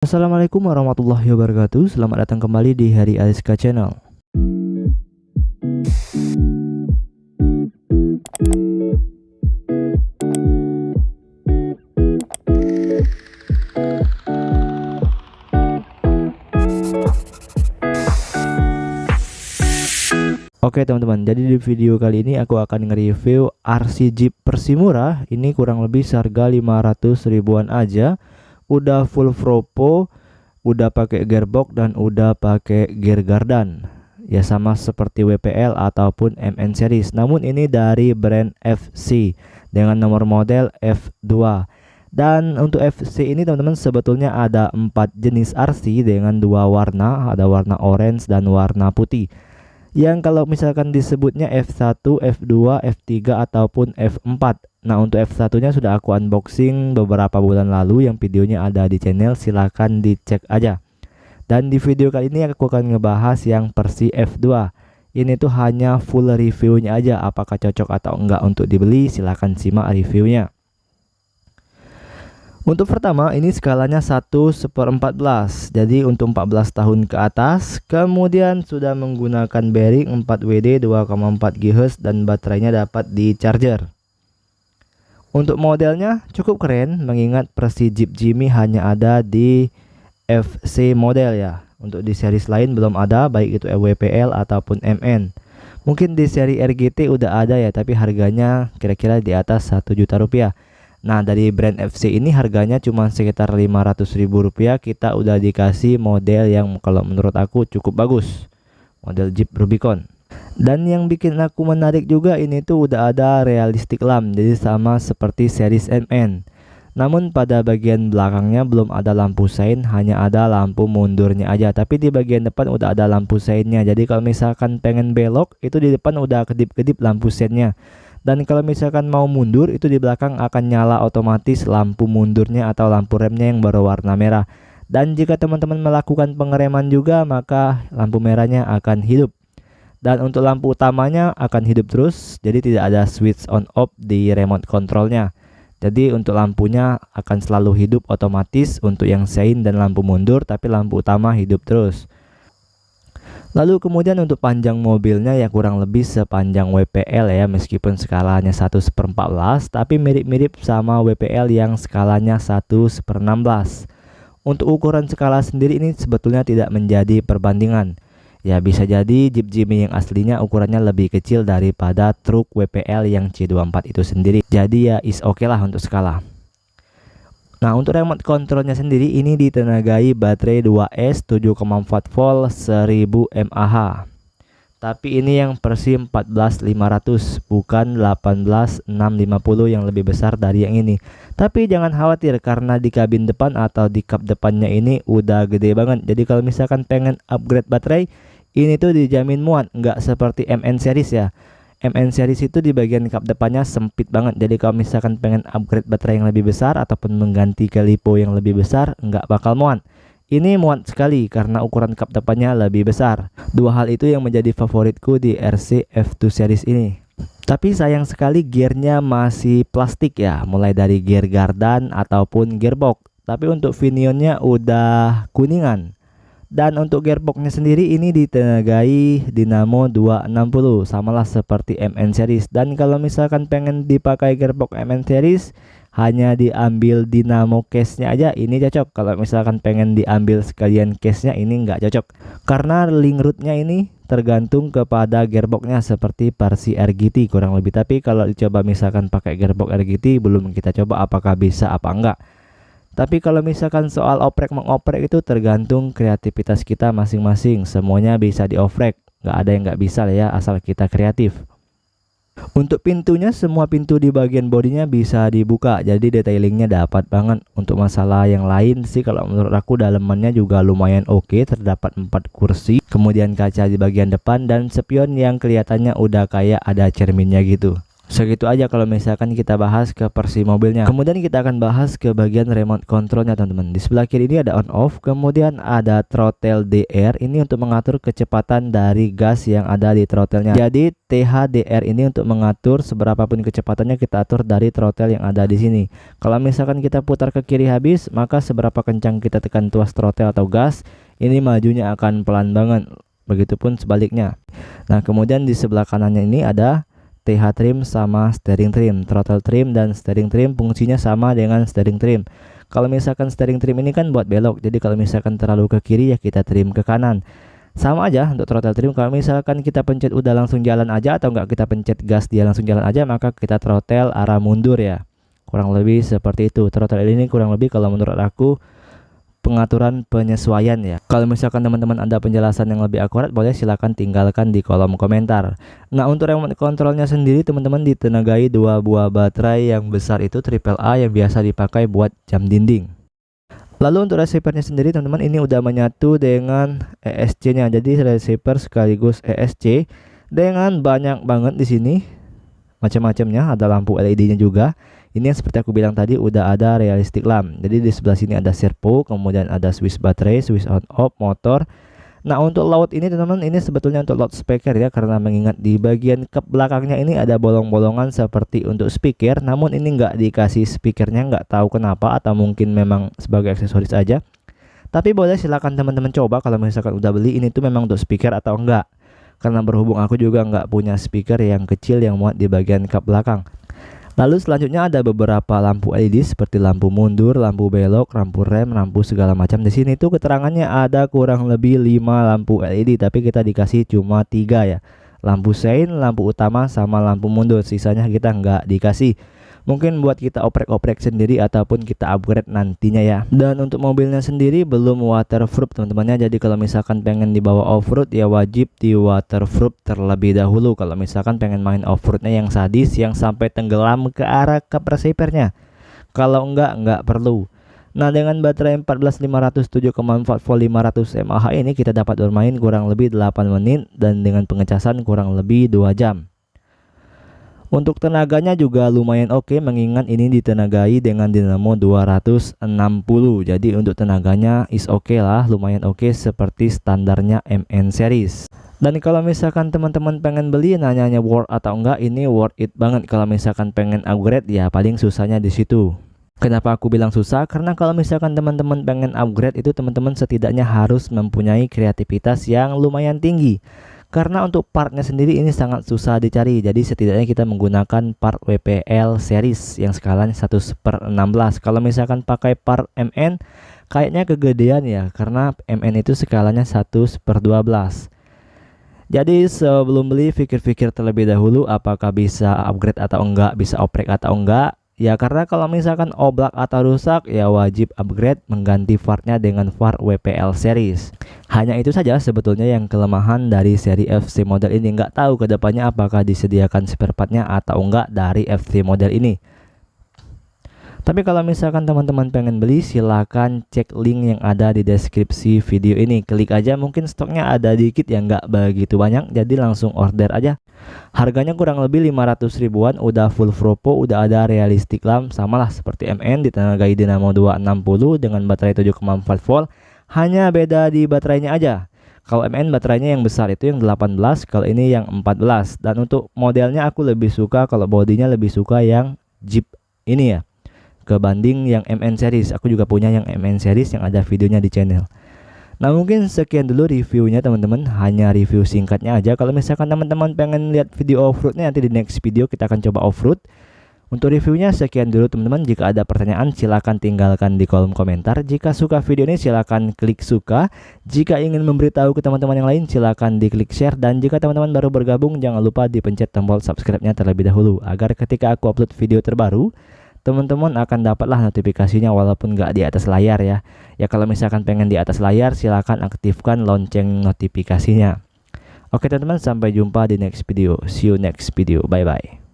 Assalamualaikum warahmatullahi wabarakatuh. Selamat datang kembali di Hari Ariska Channel. Oke teman-teman, jadi di video kali ini aku akan nge-review RC Jeep Persimura. Ini kurang lebih seharga 500 ribuan aja. Udah full Propo, udah pakai gearbox dan udah pakai gear gardan. Ya sama seperti WPL ataupun MN series. Namun ini dari brand FC dengan nomor model F2. Dan untuk FC ini teman-teman sebetulnya ada 4 jenis RC dengan 2 warna, ada warna orange dan warna putih. Yang kalau misalkan disebutnya F1, F2, F3 ataupun F4. Nah untuk F1 nya sudah aku unboxing beberapa bulan lalu, yang videonya ada di channel, silahkan dicek aja. Dan di video kali ini aku akan ngebahas yang versi F2. Ini tuh hanya full reviewnya aja, apakah cocok atau enggak untuk dibeli, silahkan simak reviewnya. Untuk pertama ini skalanya 1/14, jadi untuk 14 tahun ke atas. Kemudian sudah menggunakan bearing 4WD 2,4 GHz dan baterainya dapat di charger. Untuk modelnya cukup keren, mengingat versi Jeep Jimmy hanya ada di FC model ya. Untuk di series lain belum ada, baik itu WPL ataupun MN. Mungkin di seri RGT udah ada ya, tapi harganya kira-kira di atas 1 juta rupiah. Nah dari brand FC ini harganya cuma sekitar 500 ribu rupiah, kita udah dikasih model yang kalau menurut aku cukup bagus, model Jeep Rubicon. Dan yang bikin aku menarik juga, ini tuh udah ada realistic lamp, jadi sama seperti series MN. Namun pada bagian belakangnya belum ada lampu sein, hanya ada lampu mundurnya aja. Tapi di bagian depan udah ada lampu seinnya, jadi kalau misalkan pengen belok itu di depan udah kedip-kedip lampu seinnya. Dan kalau misalkan mau mundur itu di belakang akan nyala otomatis lampu mundurnya atau lampu remnya yang berwarna merah. Dan jika teman-teman melakukan pengereman juga, maka lampu merahnya akan hidup. Dan untuk lampu utamanya akan hidup terus, jadi tidak ada switch on off di remote controlnya. Jadi untuk lampunya akan selalu hidup otomatis untuk yang sein dan lampu mundur, tapi lampu utama hidup terus. Lalu kemudian untuk panjang mobilnya ya kurang lebih sepanjang WPL ya, meskipun skalanya 1/14, tapi mirip-mirip sama WPL yang skalanya 1/16. Untuk ukuran skala sendiri ini sebetulnya tidak menjadi perbandingan. Ya bisa jadi Jeep Jimmy yang aslinya ukurannya lebih kecil daripada truk WPL yang C24 itu sendiri. Jadi ya is oke lah untuk skala. Nah untuk remote controlnya sendiri ini ditenagai baterai 2S 7,4 volt 1000 mAh. Tapi ini yang versi 14500, bukan 18650 yang lebih besar dari yang ini. Tapi jangan khawatir karena di kabin depan atau di kap depannya ini udah gede banget. Jadi kalau misalkan pengen upgrade baterai, ini tuh dijamin muat, nggak seperti MN series ya. MN series itu di bagian kap depannya sempit banget, jadi kalau misalkan pengen upgrade baterai yang lebih besar ataupun mengganti ke lipo yang lebih besar nggak bakal muat. Ini muat sekali karena ukuran kap depannya lebih besar. Dua hal itu yang menjadi favoritku di RC F2 series ini. Tapi sayang sekali gearnya masih plastik ya, mulai dari gear gardan ataupun gearbox. Tapi untuk pinionnya udah kuningan. Dan untuk gearboxnya sendiri ini ditenagai dinamo 260, samalah seperti MN series. Dan kalau misalkan pengen dipakai gearbox MN series, hanya diambil dinamo case-nya aja, ini cocok. Kalau misalkan pengen diambil sekalian case-nya, ini nggak cocok. Karena link root-nya ini tergantung kepada gearboxnya seperti versi RGT kurang lebih. Tapi kalau dicoba misalkan pakai gearbox RGT, belum kita coba apakah bisa apa enggak. Tapi kalau misalkan soal oprek mengoprek itu tergantung kreativitas kita masing-masing. Semuanya bisa dioprek, nggak ada yang nggak bisa ya, asal kita kreatif. Untuk pintunya, semua pintu di bagian bodinya bisa dibuka, jadi detailingnya dapat banget. Untuk masalah yang lain sih kalau menurut aku dalemannya juga lumayan oke, terdapat 4 kursi, kemudian kaca di bagian depan dan spion yang kelihatannya udah kayak ada cerminnya gitu. Segitu aja kalau misalkan kita bahas ke versi mobilnya. Kemudian kita akan bahas ke bagian remote controlnya teman-teman. Di sebelah kiri ini ada on off, kemudian ada throttle DR, ini untuk mengatur kecepatan dari gas yang ada di throttle-nya. Jadi THDR ini untuk mengatur seberapapun kecepatannya kita atur dari throttle yang ada di sini. Kalau misalkan kita putar ke kiri habis, maka seberapa kencang kita tekan tuas throttle atau gas, ini majunya akan pelan banget. Begitupun sebaliknya. Nah, kemudian di sebelah kanannya ini ada TH trim sama steering trim, throttle trim dan steering trim fungsinya sama dengan steering trim. Kalau misalkan steering trim ini kan buat belok, jadi kalau misalkan terlalu ke kiri ya kita trim ke kanan. Sama aja untuk throttle trim, kalau misalkan kita pencet udah langsung jalan aja atau enggak kita pencet gas dia langsung jalan aja, maka kita throttle arah mundur ya. Kurang lebih seperti itu. Throttle ini kurang lebih kalau menurut aku pengaturan penyesuaian ya. Kalau misalkan teman-teman ada penjelasan yang lebih akurat, boleh silahkan tinggalkan di kolom komentar. Nah, untuk remote controlnya sendiri teman-teman ditenagai dua buah baterai yang besar itu AAA yang biasa dipakai buat jam dinding. Lalu untuk receivernya sendiri teman-teman ini udah menyatu dengan ESC nya, jadi receiver sekaligus ESC dengan banyak banget di sini macam-macamnya, ada lampu LED nya juga. Ini yang seperti aku bilang tadi udah ada realistic lamp. Jadi di sebelah sini ada servo, kemudian ada switch baterai, switch on off, motor. Nah, untuk loud ini teman-teman ini sebetulnya untuk loudspeaker ya, karena mengingat di bagian kap belakangnya ini ada bolong-bolongan seperti untuk speaker, namun ini nggak dikasih speakernya, nggak tahu kenapa, atau mungkin memang sebagai aksesoris aja. Tapi boleh silakan teman-teman coba kalau misalkan udah beli ini tuh memang untuk speaker atau enggak. Karena berhubung aku juga nggak punya speaker yang kecil yang muat di bagian kap belakang. Lalu selanjutnya ada beberapa lampu LED seperti lampu mundur, lampu belok, lampu rem, lampu segala macam. Di sini tuh keterangannya ada kurang lebih 5 lampu LED, tapi kita dikasih cuma 3 ya. Lampu sein, lampu utama sama lampu mundur. Sisanya kita nggak dikasih. Mungkin buat kita oprek-oprek sendiri ataupun kita upgrade nantinya ya. Dan untuk mobilnya sendiri belum waterproof teman-temannya. Jadi kalau misalkan pengen dibawa off-road ya wajib di waterproof terlebih dahulu. Kalau misalkan pengen main off-roadnya yang sadis, yang sampai tenggelam ke arah kap receivernya. Kalau enggak perlu. Nah, dengan baterai 14500 7,4 volt 500 mAh ini kita dapat bermain kurang lebih 8 menit dan dengan pengecasan kurang lebih 2 jam. Untuk tenaganya juga lumayan oke, mengingat ini ditenagai dengan dinamo 260. Jadi untuk tenaganya is oke lah, lumayan oke seperti standarnya MN series. Dan kalau misalkan teman-teman pengen beli nanyanya worth atau enggak, ini worth it banget. Kalau misalkan pengen upgrade ya paling susahnya di situ. Kenapa aku bilang susah? Karena kalau misalkan teman-teman pengen upgrade itu teman-teman setidaknya harus mempunyai kreativitas yang lumayan tinggi. Karena untuk partnya sendiri ini sangat susah dicari. Jadi setidaknya kita menggunakan part WPL series yang skalanya 1/16. Kalau misalkan pakai part MN kayaknya kegedean ya, karena MN itu skalanya 1/12. Jadi sebelum beli pikir-pikir terlebih dahulu apakah bisa upgrade atau enggak, bisa oprek atau enggak. Ya karena kalau misalkan oblak atau rusak ya wajib upgrade mengganti partnya dengan part WPL series. Hanya itu saja sebetulnya yang kelemahan dari seri FC model ini. Nggak tahu kedepannya apakah disediakan spare partnya atau enggak dari FC model ini. Tapi kalau misalkan teman-teman pengen beli silahkan cek link yang ada di deskripsi video ini. Klik aja, mungkin stoknya ada dikit ya, nggak begitu banyak, jadi langsung order aja. Harganya kurang lebih 500 ribuan, udah full propo, udah ada realistic lamp, samalah seperti MN ditenagai dinamo 260 dengan baterai 7,4 volt. Hanya beda di baterainya aja. Kalau MN baterainya yang besar itu yang 18, kalau ini yang 14. Dan untuk modelnya aku lebih suka, kalau bodinya lebih suka yang Jeep ini ya, kebanding yang MN series. Aku juga punya yang MN series yang ada videonya di channel. Nah, mungkin sekian dulu reviewnya teman-teman, hanya review singkatnya aja. Kalau misalkan teman-teman pengen lihat video off-roadnya, nanti di next video kita akan coba off-road. Untuk reviewnya sekian dulu teman-teman. Jika ada pertanyaan silahkan tinggalkan di kolom komentar. Jika suka video ini silahkan klik suka. Jika ingin memberitahu ke teman-teman yang lain silahkan diklik share. Dan jika teman-teman baru bergabung jangan lupa dipencet tombol subscribe-nya terlebih dahulu, agar ketika aku upload video terbaru teman-teman akan dapatlah notifikasinya walaupun nggak di atas layar ya. Ya kalau misalkan pengen di atas layar silahkan aktifkan lonceng notifikasinya. Oke teman-teman, sampai jumpa di next video. See you next video. Bye bye.